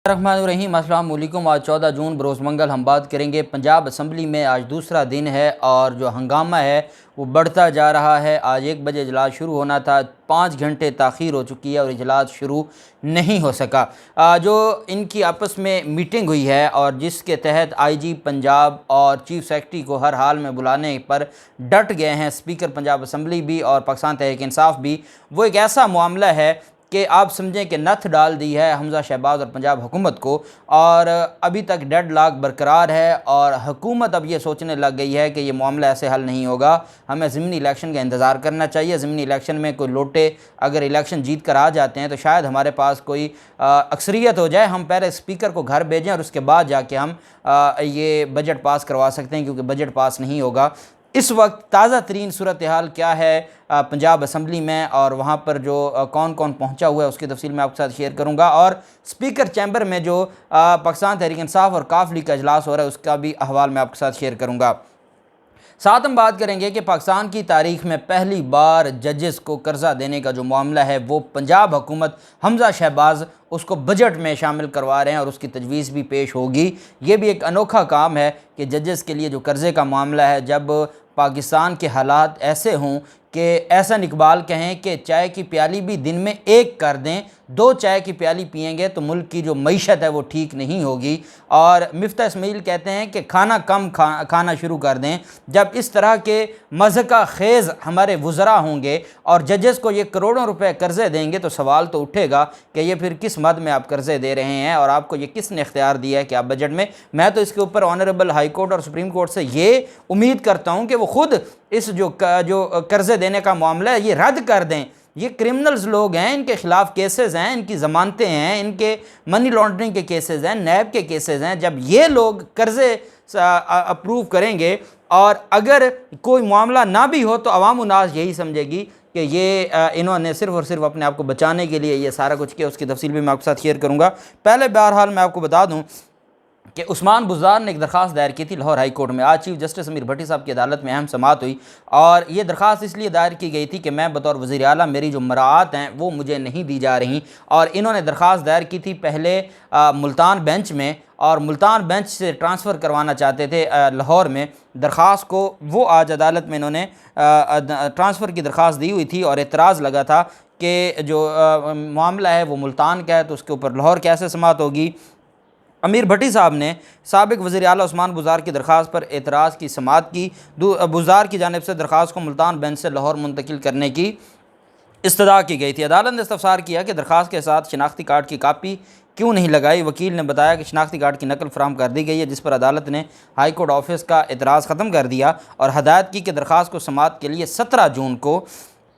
रहमानुर्रहीम। अस्सलाम वालेकुम। आज 14 जून बरोज़ मंगल हम बात करेंगे पंजाब असम्बली में। आज दूसरा दिन है और जो हंगामा है वो बढ़ता जा रहा है। आज 1 बजे इजलास शुरू होना था, 5 घंटे ताख़ीर हो चुकी है और इजलास शुरू नहीं हो सका। जो इनकी आपस में मीटिंग हुई है और जिसके तहत IG पंजाब और चीफ सेक्रेटरी को हर हाल में बुलाने पर डट गए हैं स्पीकर पंजाब असम्बली भी और पाकिस्तान तहरीक इंसाफ भी, वो एक ऐसा मामला है कि आप समझें कि नथ डाल दी है हमज़ा शहबाज और पंजाब हुकूमत को। और अभी तक डेडलॉक बरकरार है और हुकूमत अब ये सोचने लग गई है कि ये मामला ऐसे हल नहीं होगा, हमें ज़मीनी इलेक्शन का इंतज़ार करना चाहिए। ज़मीनी इलेक्शन में कोई लोटे अगर इलेक्शन जीत कर आ जाते हैं तो शायद हमारे पास कोई अक्सरियत हो जाए, हम पहले स्पीकर को घर भेजें और उसके बाद जाके हम ये बजट पास करवा सकते हैं, क्योंकि बजट पास नहीं होगा। इस वक्त ताज़ा तरीन सूरत हाल क्या है पंजाब असम्बली में और वहाँ पर जो कौन कौन पहुँचा हुआ है उसकी तफसील मैं आपके साथ शेयर करूँगा। और स्पीकर चैम्बर में जो पाकिस्तान तहरीक इंसाफ और काफ लीग का इजलास हो रहा है उसका भी अहवाल मैं आपके साथ शेयर करूँगा। साथ हम बात करेंगे कि पाकिस्तान की तारीख में पहली बार जजेस को कर्जा देने का जो मामला है वो पंजाब हुकूमत हमज़ा शहबाज उसको बजट में शामिल करवा रहे हैं और उसकी तजवीज़ भी पेश होगी। ये भी एक अनोखा काम है कि जजेस के लिए जो कर्ज़े का मामला है, जब पाकिस्तान के हालात ऐसे हों कि एहसन इकबाल कहें कि चाय की प्याली भी दिन में एक कर दें, 2 चाय की प्याली पिएंगे तो मुल्क की जो मईशत है वो ठीक नहीं होगी। और मिफ्ता इस्माइल कहते हैं कि खाना कम खाना शुरू कर दें। जब इस तरह के मज़हका खेज़ हमारे वज़रा होंगे और जजेस को ये करोड़ों रुपए कर्ज़े देंगे तो सवाल तो उठेगा कि ये फिर किस मद में आप कर्ज़े दे रहे हैं और आपको ये किसने इख्तियार दिया है कि आप बजट में। मैं तो इसके ऊपर ऑनरेबल हाई कोर्ट और सुप्रीम कोर्ट से ये उम्मीद करता हूँ कि वो ख़ुद इस जो कर्ज़े देने का मामला है ये रद्द कर दें। ये क्रिमिनल्स लोग हैं, इनके ख़िलाफ़ केसेस हैं, इनकी ज़मानतें हैं, इनके मनी लॉन्ड्रिंग के केसेस हैं, नैब के केसेस हैं। जब ये लोग कर्ज़े अप्रूव करेंगे और अगर कोई मामला ना भी हो तो अवाम उन्नास यही समझेगी कि ये इन्होंने सिर्फ़ और सिर्फ अपने आप को बचाने के लिए ये सारा कुछ किया। उसकी तफसील भी मैं आपके साथ शेयर करूँगा। पहले बहरहाल मैं आपको बता दूँ कि उस्मान बुज़दार ने एक दरख्वास्त दायर की थी लाहौर हाई कोर्ट में। आज चीफ जस्टिस अमीर भट्टी साहब की अदालत में अहम समाअत हुई और ये दरख्वास्त इसलिए दायर की गई थी कि मैं बतौर वज़ीर आला मेरी जो मराआत हैं वो मुझे नहीं दी जा रही। और इन्होंने दरख्वास्त दायर की थी पहले मुल्तान बेंच में और मुल्तान बेंच से ट्रांसफ़र करवाना चाहते थे लाहौर में दरख्वास्त को। वो आज अदालत में इन्होंने ट्रांसफ़र की दरख्वास्त दी हुई थी और एतराज़ लगा था कि जो मामला है वो मुल्तान का है तो उसके ऊपर लाहौर कैसे समाअत होगी। अमीर भट्टी साहब ने साबिक़ वज़ीर आला उस्मान बुज़दार की दरख्वास्त पर एतराज़ की समाअत की। बुज़दार की जानिब से दरख्वास्त को मुल्तान बेंच से लाहौर मुंतकिल करने की इस्तदा की गई थी। अदालत ने इस्तफ़सार किया कि दरख्वास्त के साथ शनाख्ती कार्ड की कापी क्यों नहीं लगाई। वकील ने बताया कि शनाख्ती कार्ड की नकल फ़राहम कर दी गई है, जिस पर अदालत ने हाई कोर्ट ऑफिस का एतराज़ ख़त्म कर दिया और हदायत की कि दरख्वास्त को समाअत के लिए 17 जून को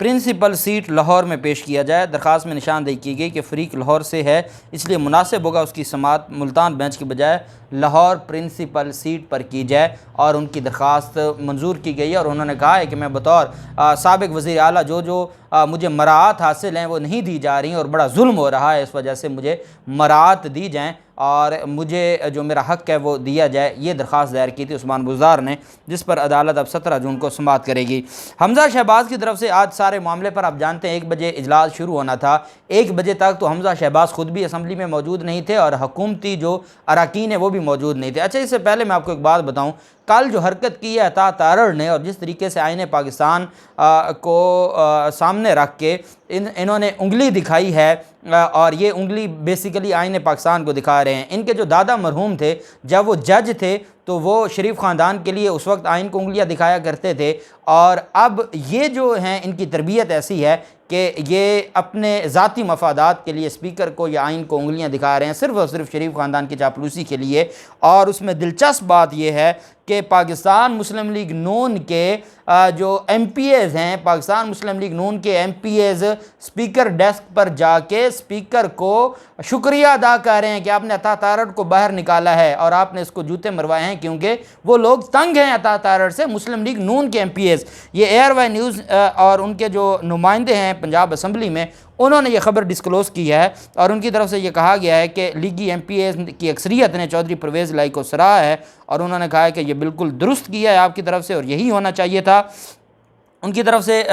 प्रिंसिपल सीट लाहौर में पेश किया जाए। दरख्वास्त में निशानदेही की गई कि फ़रीक लाहौर से है, इसलिए मुनासिब होगा उसकी समाअत मुल्तान बेंच की बजाय लाहौर प्रिंसिपल सीट पर की जाए और उनकी दरख्वास्त मंजूर की गई है। और उन्होंने कहा है कि मैं बतौर साबिक़ वज़ीर आला जो मुझे मराआत हासिल हैं वो नहीं दी जा रही और बड़ा जुल्म हो रहा है, इस वजह से मुझे मराआत दी जाएँ और मुझे जो मेरा हक़ है वो दिया जाए। ये दरख्वास्त दायर की थी उस्मान बुज़दार ने, जिस पर अदालत अब 17 जून को समाअत करेगी। हमज़ा शहबाज की तरफ से आज सारे मामले पर आप जानते हैं 1 बजे इजलास शुरू होना था। 1 बजे तक तो हमज़ा शहबाज ख़ुद भी असम्बली में मौजूद नहीं थे और हुकूमती जो अरकान है वो भी मौजूद नहीं थे। अच्छा, इससे पहले मैं आपको एक बात बताऊँ, कल जो हरकत की है अता तारड़ ने और जिस तरीके से आईने पाकिस्तान को सामने रख के इन्होंने उंगली दिखाई है और ये उंगली बेसिकली आईने पाकिस्तान को दिखा रहे हैं। इनके जो दादा मरहूम थे जब वो जज थे तो वो शरीफ ख़ानदान के लिए उस वक्त आइन को उंगलियां दिखाया करते थे और अब ये जो हैं इनकी तरबियत ऐसी है कि ये अपने ज़ाती मफादात के लिए स्पीकर को या आइन को उंगलियां दिखा रहे हैं, सिर्फ़ और सिर्फ शरीफ ख़ानदान की चापलूसी के लिए। और उसमें दिलचस्प बात यह है कि पाकिस्तान मुस्लिम लीग नून के जो MPAs हैं, पाकिस्तान मुस्लिम लीग नून के MPAs स्पीकर डेस्क पर जाके स्पीकर को शुक्रिया अदा कर रहे हैं कि आपने अता तारड़ को बाहर निकाला है और आपने इसको जूते मरवाए हैं, क्योंकि वो लोग तंग हैं अता तारड़ से, मुस्लिम लीग नून के MPAs। ये ARY न्यूज़ और उनके जो नुमाइंदे हैं पंजाब असम्बली में उन्होंने ये खबर डिस्क्लोज़ की है और उनकी तरफ से ये कहा गया है कि लीगी MPAs की अक्सरियत ने चौधरी परवेज़ लाई को सराहा है और उन्होंने कहा है कि ये बिल्कुल दुरुस्त किया है आपकी तरफ से और यही होना चाहिए था। उनकी तरफ से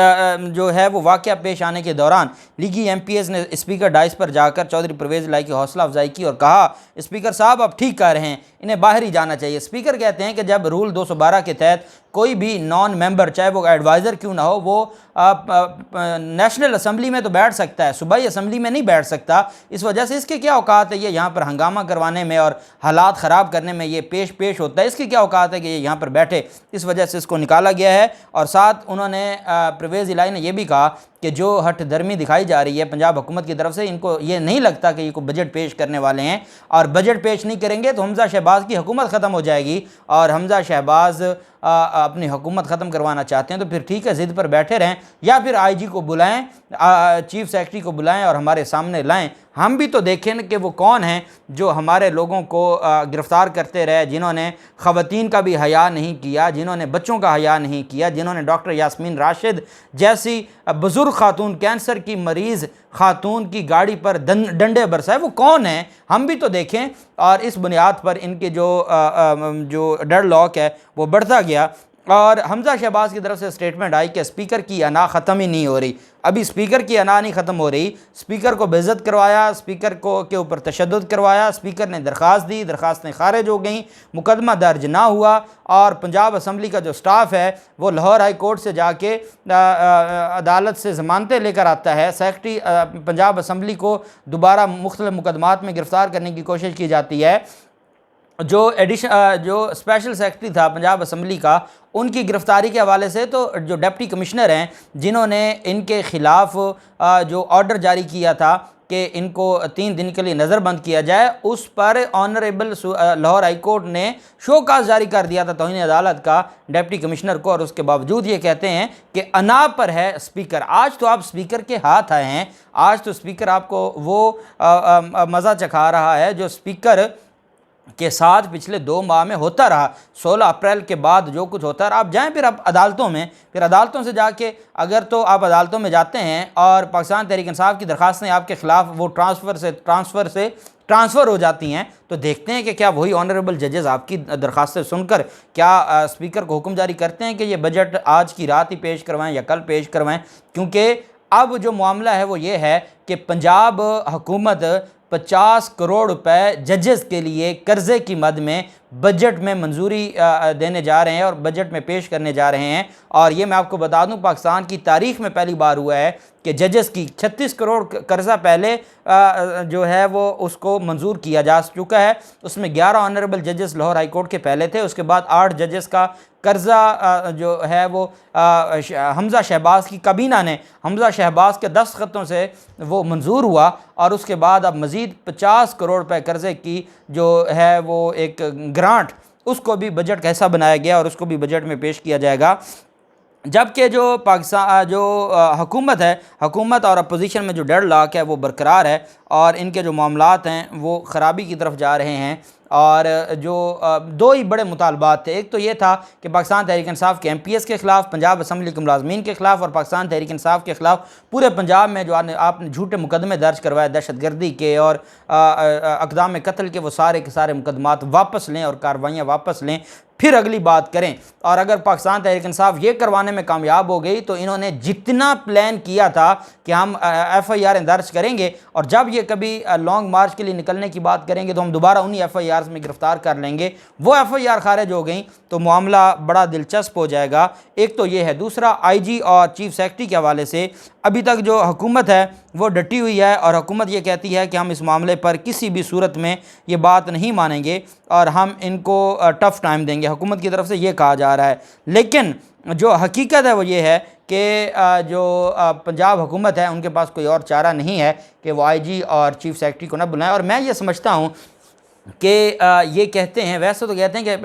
जो है वो वाक़या पेश आने के दौरान लीगी MPs ने स्पीकर डाइस पर जाकर चौधरी परवेज़ इलाही की हौसला अफजाई की और कहा, स्पीकर साहब आप ठीक कह रहे हैं, इन्हें बाहर ही जाना चाहिए। स्पीकर कहते हैं कि जब रूल 212 के तहत कोई भी नॉन मेंबर, चाहे वो एडवाइज़र क्यों ना हो, वो नेशनल असम्बली में तो बैठ सकता है, सूबाई असम्बली में नहीं बैठ सकता। इस वजह से इसके क्या औकात है ये यहाँ पर हंगामा करवाने में और हालात ख़राब करने में ये पेश होता है, इसकी क्या औकात है कि ये यहाँ पर बैठे। इस वजह से इसको निकाला गया है। और साथ उन्होंने परवेज़ इलाही ने यह भी कहा कि जो हठ धर्मी दिखाई जा रही है पंजाब हुकूमत की तरफ से, इनको ये नहीं लगता कि ये को बजट पेश करने वाले हैं, और बजट पेश नहीं करेंगे तो हमज़ा शहबाज की हुकूमत ख़त्म हो जाएगी, और हमज़ा शहबाज अपनी हुकूमत ख़त्म करवाना चाहते हैं तो फिर ठीक है, ज़िद पर बैठे रहें, या फिर IG को बुलाएं, चीफ सेक्रेटरी को बुलाएं और हमारे सामने लाएं। हम भी तो देखें कि वो कौन हैं जो हमारे लोगों को गिरफ़्तार करते रहे, जिन्होंने ख़वातीन का भी हया नहीं किया, जिन्होंने बच्चों का हया नहीं किया, जिन्होंने डॉक्टर यास्मीन राशिद जैसी बुज़ुर्ग खातून, कैंसर की मरीज़ खातून की गाड़ी पर डंडे बरसाए, वो कौन है हम भी तो देखें। और इस बुनियाद पर इनके जो डेडलॉक है वो बढ़ता गया, और हमज़ा शहबाज की तरफ से स्टेटमेंट आई कि स्पीकर की अना ख़त्म ही नहीं हो रही। अभी स्पीकर की अना नहीं ख़त्म हो रही, स्पीकर को बेइज्जत करवाया, स्पीकर को के ऊपर तशद्दुद करवाया, स्पीकर ने दरख्वास्त दी, दरख्वास्तें खारिज हो गई, मुकदमा दर्ज ना हुआ, और पंजाब असम्बली का जो स्टाफ है वो लाहौर हाई कोर्ट से जाके अदालत से ज़मानतें लेकर आता है। सेक्रेटरी पंजाब असम्बली को दोबारा मुख्तलिफ मुकदमात में गिरफ़्तार करने की कोशिश की जाती है। जो स्पेशल सेक्रेटरी था पंजाब असम्बली का, उनकी गिरफ़्तारी के हवाले से तो जो डिप्टी कमिश्नर हैं जिन्होंने इनके ख़िलाफ़ जो ऑर्डर जारी किया था कि इनको 3 दिन के लिए नज़रबंद किया जाए, उस पर ऑनरेबल लाहौर हाई कोर्ट ने शोकाज जारी कर दिया था तौहीन अदालत का डिप्टी कमिश्नर को, और उसके बावजूद ये कहते हैं कि अना पर है स्पीकर। आज तो आप स्पीकर के हाथ आए हैं, आज तो स्पीकर आपको वो मज़ा चखा रहा है जो स्पीकर के साथ पिछले 2 माह में होता रहा। 16 अप्रैल के बाद जो कुछ होता रहा, आप जाएं फिर आप अदालतों में, फिर अदालतों से जाके अगर तो आप अदालतों में जाते हैं और पाकिस्तान तहरीक इंसाफ की दरख्वास्तें आपके ख़िलाफ़ वो ट्रांसफ़र हो जाती हैं, तो देखते हैं कि क्या वही ऑनरेबल जजेस आपकी दरख्वास्तें सुनकर क्या स्पीकर को हुक्म जारी करते हैं कि ये बजट आज की रात ही पेश करवाएं या कल पेश करवाएं। क्योंकि अब जो मामला है वो ये है कि पंजाब हुकूमत 50 करोड़ रुपए जजेस के लिए कर्ज़े की मद में बजट में मंजूरी देने जा रहे हैं और बजट में पेश करने जा रहे हैं। और ये मैं आपको बता दूं, पाकिस्तान की तारीख़ में पहली बार हुआ है कि जजेस की 36 करोड़ कर्ज़ा पहले जो है वो उसको मंजूर किया जा चुका है। उसमें 11 ऑनरेबल जजेस लाहौर हाई कोर्ट के पहले थे, उसके बाद 8 जजेस का कर्ज़ा जो है वो हमज़ा शहबाज की काबीना ने, हमज़ा शहबाज के दस्तखतों से वो मंजूर हुआ, और उसके बाद अब मज़ीद 50 करोड़ रुपए कर्ज़े की जो है वो एक ग्रांट, उसको भी बजट का हिस्सा बनाया गया और उसको भी बजट में पेश किया जाएगा। जबकि जो पाकिस्तान जो हुकूमत है, हुकूमत और अपोजिशन में जो डेडलॉक है वो बरकरार है, और इनके जो मामलात हैं वो ख़राबी की तरफ जा रहे हैं। और जो 2 ही बड़े मुतालबात थे, एक तो ये था कि पाकिस्तान तहरीक इंसाफ के MPs के ख़िलाफ़, पंजाब असम्बली के मुलाजमीन के ख़िलाफ़ और पाकिस्तान तहरीक इंसाफ के ख़िलाफ़ पूरे पंजाब में जो आपने झूठे मुकदमे दर्ज करवाए दहशतगर्दी के और अक़दाम कत्ल के, वो सारे के सारे मुकदमात वापस लें और कार्रवाइयाँ वापस लें, फिर अगली बात करें। और अगर पाकिस्तान तहरीक इंसाफ ये करवाने में कामयाब हो गई तो इन्होंने जितना प्लान किया था कि हम FIR दर्ज करेंगे और जब ये कभी लॉन्ग मार्च के लिए निकलने की बात करेंगे तो हम दोबारा उन्हीं FIRs में गिरफ़्तार कर लेंगे, वो FIR खारिज हो गई तो मामला बड़ा दिलचस्प हो जाएगा। एक तो ये है। दूसरा, IG और चीफ सेक्रेटरी के हवाले से अभी तक जो हुकूमत है वो डटी हुई है, और हुकूमत ये कहती है कि हम इस मामले पर किसी भी सूरत में ये बात नहीं मानेंगे और हम इनको टफ़ टाइम देंगे, हुकूमत की तरफ से ये कहा जा रहा है। लेकिन जो हकीकत है वो ये है कि जो पंजाब हुकूमत है उनके पास कोई और चारा नहीं है कि वो IG और चीफ सेक्रेटरी को ना बुलाएं। और मैं ये समझता हूँ कि ये कहते हैं, वैसे तो कहते हैं कि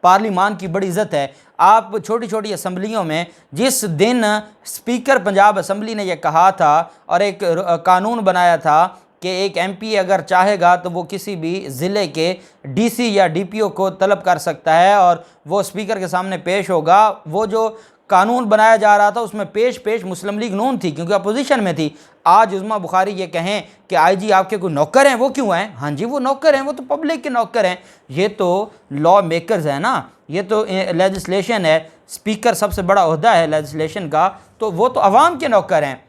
पार्लिमान की बड़ी इज़्ज़त है। आप छोटी छोटी असम्बलियों में, जिस दिन स्पीकर पंजाब असम्बली ने यह कहा था और एक कानून बनाया था कि एक MP अगर चाहेगा तो वो किसी भी ज़िले के DC या DPO को तलब कर सकता है और वो स्पीकर के सामने पेश होगा, वो जो कानून बनाया जा रहा था उसमें पेश मुस्लिम लीग नून थी क्योंकि अपोजिशन में थी। आज उज़्मा बुखारी ये कहें कि IG आपके कोई नौकर हैं, वो क्यों हैं? हाँ जी, वो नौकर हैं, वो तो पब्लिक के नौकर हैं। ये तो लॉ मेकर्स हैं ना, ये तो लेजिस्लेशन है स्पीकर सबसे बड़ा ओहदा है लेजिस्लेशन का, तो वो तो अवाम के नौकर हैं,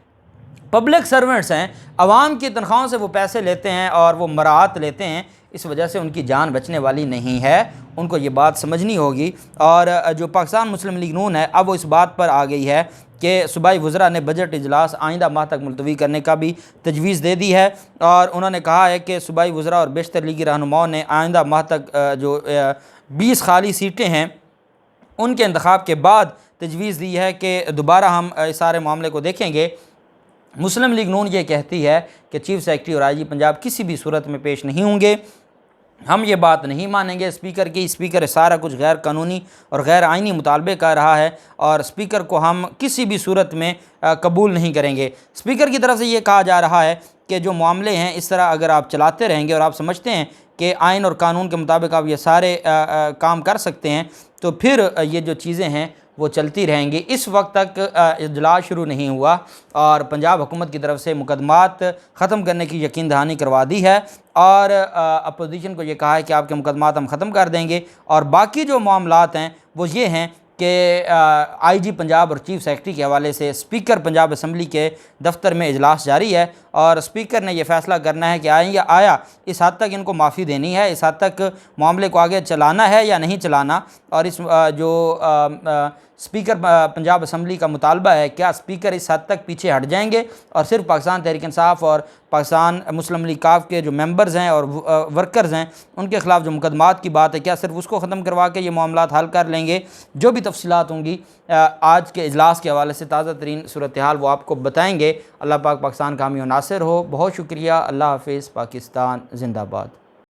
पब्लिक सर्वेंट्स हैं, अवाम की तनख्वाहों से वो पैसे लेते हैं और वो मराहत लेते हैं। इस वजह से उनकी जान बचने वाली नहीं है, उनको ये बात समझनी होगी। और जो पाकिस्तान मुस्लिम लीग नून है, अब वो इस बात पर आ गई है कि सूबाई वज़रा ने बजट इजलास आइंदा माह तक मुलतवी करने का भी तजवीज़ दे दी है। और उन्होंने कहा है कि सूबाई वज़रा और बेशतर लीगी रहनुमाओं ने आइंदा माह तक जो 20 खाली सीटें हैं उनके इंतखाब के बाद तजवीज़ दी है कि दोबारा हम इस सारे मामले को देखेंगे। मुस्लिम लीग नून ये कहती है कि चीफ सेक्रेटरी और आईजी पंजाब किसी भी सूरत में पेश नहीं होंगे, हम ये बात नहीं मानेंगे स्पीकर की। स्पीकर सारा कुछ गैर कानूनी और गैर आइनी मुतालबे कर रहा है और स्पीकर को हम किसी भी सूरत में कबूल नहीं करेंगे। स्पीकर की तरफ से ये कहा जा रहा है कि जो मामले हैं इस तरह अगर आप चलाते रहेंगे और आप समझते हैं कि आइन और कानून के मुताबिक आप ये सारे काम कर सकते हैं, तो फिर ये जो चीज़ें हैं वो चलती रहेंगी। इस वक्त तक इजलास शुरू नहीं हुआ और पंजाब हुकूमत की तरफ से मुकदमात ख़त्म करने की यकीन दहानी करवा दी है और अपोजिशन को ये कहा है कि आपके मुकदमात हम ख़त्म कर देंगे। और बाकी जो मामलात हैं वो ये हैं कि आईजी पंजाब और चीफ सेक्रेटरी के हवाले से स्पीकर पंजाब असम्बली के दफ्तर में इजलास जारी है और स्पीकर ने यह फ़ैसला करना है कि आया इस हद तक इनको माफ़ी देनी है, इस हद तक मामले को आगे चलाना है या नहीं चलाना। और इस जो स्पीकर पंजाब असम्बली का मुतालबा है, क्या स्पीकर इस हद तक पीछे हट जाएंगे और सिर्फ पाकिस्तान तहरीक इंसाफ और पाकिस्तान मुस्लिम लीग काफ के जो मेंबर्स हैं और वर्कर्स हैं उनके ख़िलाफ़ जो मुकदमात की बात है, क्या सिर्फ उसको ख़त्म करवा के ये मामलात हल कर लेंगे। जो भी तफसीलात होंगी आज के इजलास के हवाले से ताज़ा तरीन सूरत हाल वो आपको बताएँगे। अल्लाह पाक पाकिस्तान का हामी और नासिर हो। बहुत शुक्रिया। अल्लाह हाफ़िज़। पाकिस्तान जिंदाबाद।